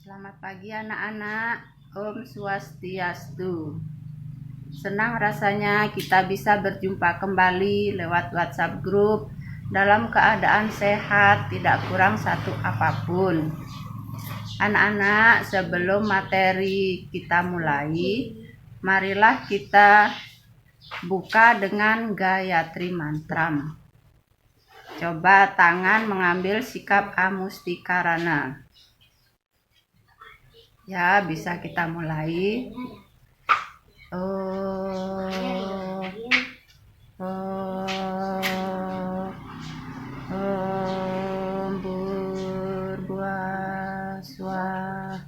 Selamat pagi anak-anak. Om Swastiastu. Senang rasanya kita bisa berjumpa kembali lewat WhatsApp group dalam keadaan sehat, tidak kurang satu apapun. Anak-anak, sebelum materi kita mulai, marilah kita buka dengan Gayatri Mantram. Coba tangan mengambil sikap Amustikarana. Ya, bisa kita mulai. Om Bhurbuah Swah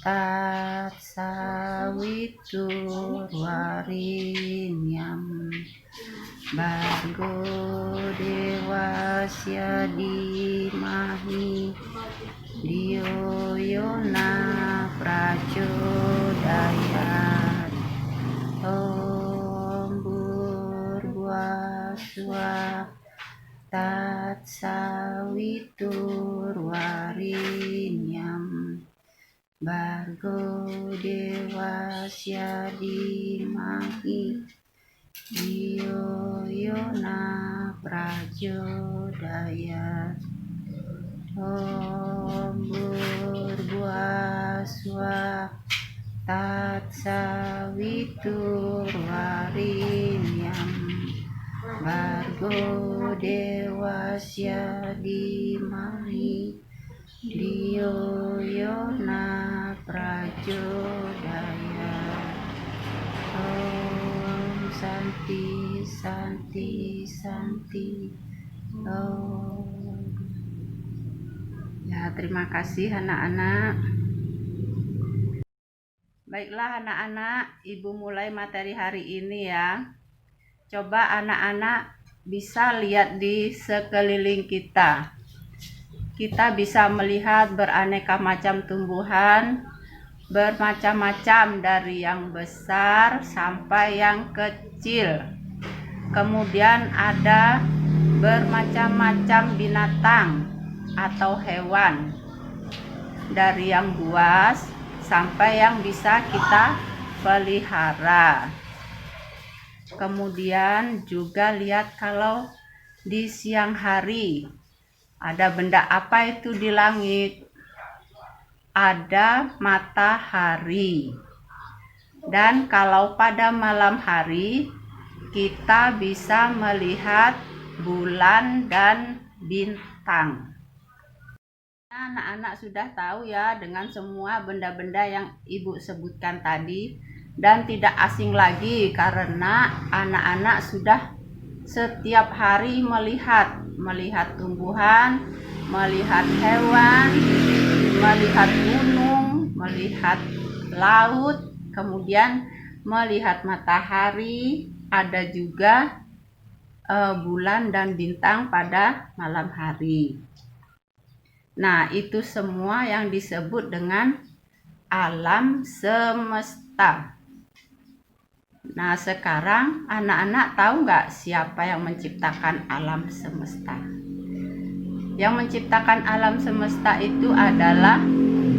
Tat Saviturvarenyam Bhargo Devasya Dhimahi Dhiyo Yona Prachodayat. Om Bhurbuah Swah Tat Saviturvarenyam Bhargo Devasya Dhimahi Dhiyo Yona Prachodayat. Om Bhurbuah Swah Tat Saviturvarenyam Bhargo Devasya Dhimahi Dhiyo Yona Prachodayat. Om Santi Santi Santi. Om. Ya, terima kasih anak-anak. Baiklah anak-anak, Ibu mulai materi hari ini ya. Coba anak-anak bisa lihat di sekeliling kita. Kita bisa melihat beraneka macam tumbuhan, bermacam-macam dari yang besar sampai yang kecil. Kemudian ada bermacam-macam binatang atau hewan, dari yang buas sampai yang bisa kita pelihara. Kemudian juga lihat kalau di siang hari ada benda apa itu di langit. Ada matahari. Dan kalau pada malam hari kita bisa melihat bulan dan bintang. Anak-anak sudah tahu ya dengan semua benda-benda yang Ibu sebutkan tadi, dan tidak asing lagi karena anak-anak sudah setiap hari melihat tumbuhan, melihat hewan, melihat gunung, melihat laut, kemudian melihat matahari, ada juga bulan dan bintang pada malam hari. Nah, itu semua yang disebut dengan alam semesta. Nah, sekarang anak-anak tahu nggak siapa yang menciptakan alam semesta? Yang menciptakan alam semesta itu adalah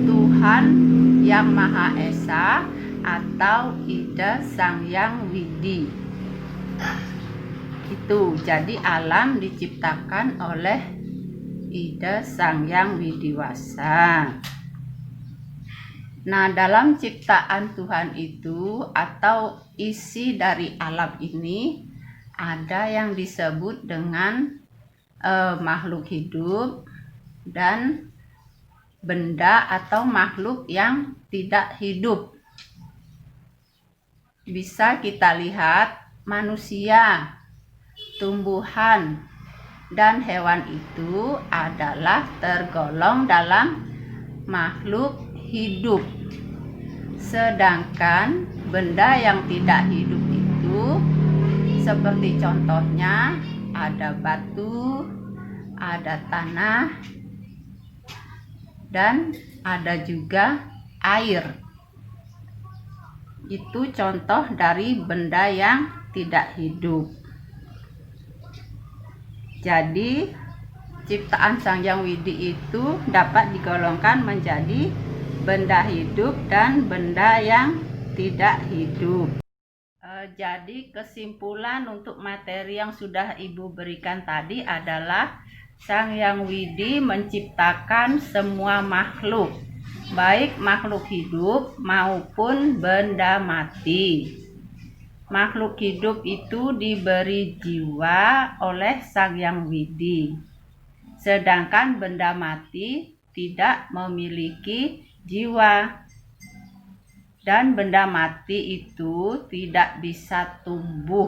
Tuhan Yang Maha Esa atau Ida Sang Hyang Widi. Itu, jadi alam diciptakan oleh Ida Sang Hyang Widiwasa. Nah, dalam ciptaan Tuhan itu atau isi dari alam ini ada yang disebut dengan makhluk hidup dan benda atau makhluk yang tidak hidup. Bisa kita lihat manusia, tumbuhan, dan hewan itu adalah tergolong dalam makhluk hidup. Sedangkan benda yang tidak hidup itu seperti contohnya ada batu, ada tanah, dan ada juga air. Itu contoh dari benda yang tidak hidup. Jadi ciptaan Sang Hyang Widi itu dapat digolongkan menjadi benda hidup dan benda yang tidak hidup. Jadi kesimpulan untuk materi yang sudah Ibu berikan tadi adalah Sang Hyang Widi menciptakan semua makhluk, baik makhluk hidup maupun benda mati. Makhluk hidup itu diberi jiwa oleh Sang Hyang Widi, sedangkan benda mati tidak memiliki jiwa. Dan benda mati itu tidak bisa tumbuh.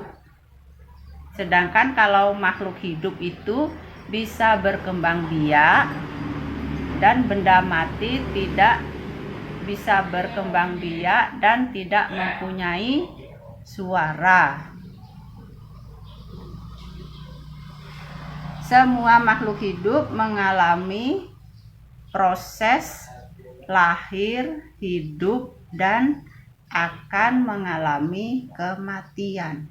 Sedangkan kalau makhluk hidup itu bisa berkembang biak, dan benda mati tidak bisa berkembang biak dan tidak mempunyai suara. Semua makhluk hidup mengalami proses lahir, hidup, dan akan mengalami kematian.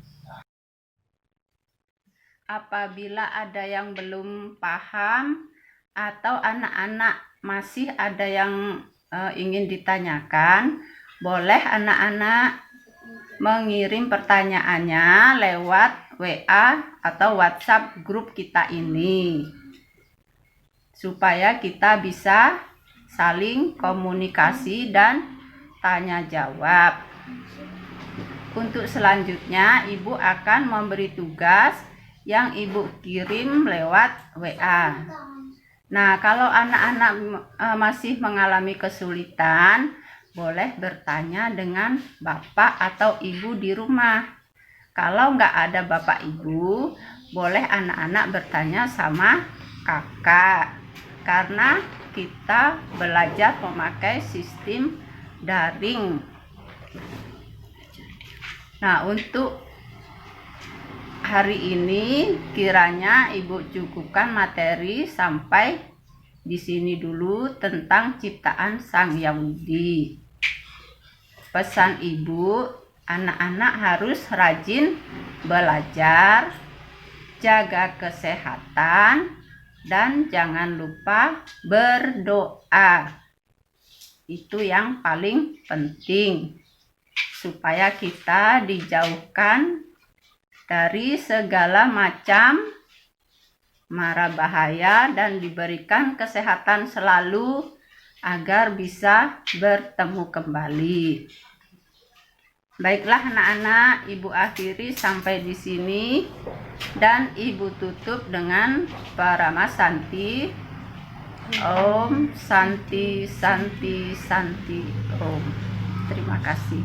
Apabila ada yang belum paham atau anak-anak masih ada yang ingin ditanyakan, boleh anak-anak mengirim pertanyaannya lewat WA atau WhatsApp grup kita ini, supaya kita bisa saling komunikasi dan tanya jawab. Untuk selanjutnya, Ibu akan memberi tugas yang Ibu kirim lewat WA. Nah, kalau anak-anak masih mengalami kesulitan, boleh bertanya dengan Bapak atau Ibu di rumah. Kalau nggak ada Bapak Ibu, boleh anak-anak bertanya sama kakak. Karena kita belajar memakai sistem daring. Nah, untuk hari ini kiranya Ibu cukupkan materi sampai di sini dulu tentang ciptaan Sang Hyang Widi. Pesan Ibu, anak-anak harus rajin belajar, jaga kesehatan, dan jangan lupa berdoa. Itu yang paling penting, supaya kita dijauhkan dari segala macam mara bahaya dan diberikan kesehatan selalu agar bisa bertemu kembali. Baiklah anak-anak, Ibu akhiri sampai di sini dan Ibu tutup dengan Parama Santi. Om Santi Santi Santi Om. Terima kasih.